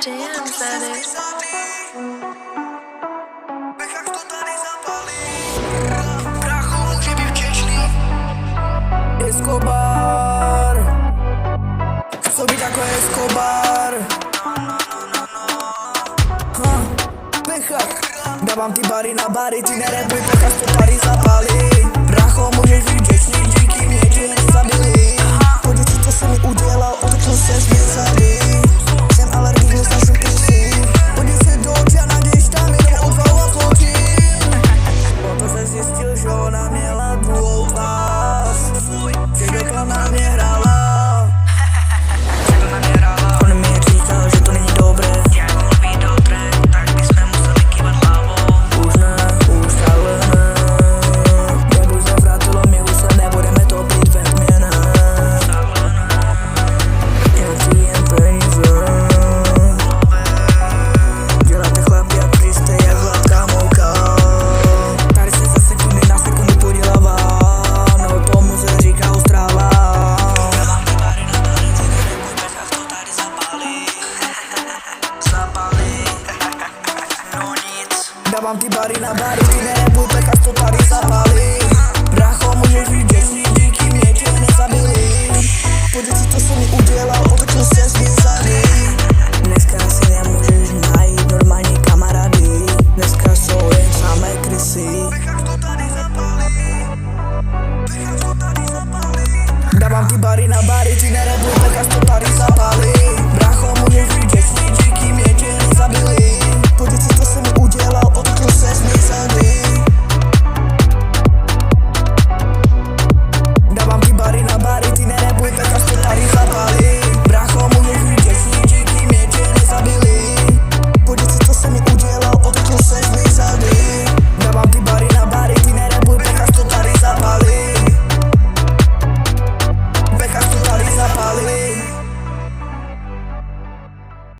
Jams tady. Pechách to tady zapálí. Brácho, může být vděčný. Escobar. Chcou být jako Escobar. Pechách. Dávám ty bary na bary, ty nerepuj, Pechách to tady zapálí. Brácho, můžeš být vděčný, díky mě tě nezabili. Podívej, co jsi mi udělal, otočil ses mě zady. Jsem alergik, nesnáším písy. Podívej se do očí a naděješ tam jenom odvahu a zločin. Proto se zjistil, že ona měla druhou tvář. Že dokla na mě hrála. On mi říkal, že to není dobré. Jak mohl být dobré, tak bychom museli kývat hlavou. Už ne, už takhle ne. Jak už nevrátilo mi už se nebudeme topit ve tmě, ne. Já chci jen peníze. Děláte chlapi jak přijste, jak hladká mouka. Tady se za sekundy na sekundy podělávám. No tomu se říká Ostráva. Dávám ty bary na bary, ty nerepuj, Pechách to tady zapálí. Zapálí. No nic. Dávám ty bary na bary, ty nerepuj, Pechách to tady zapálí.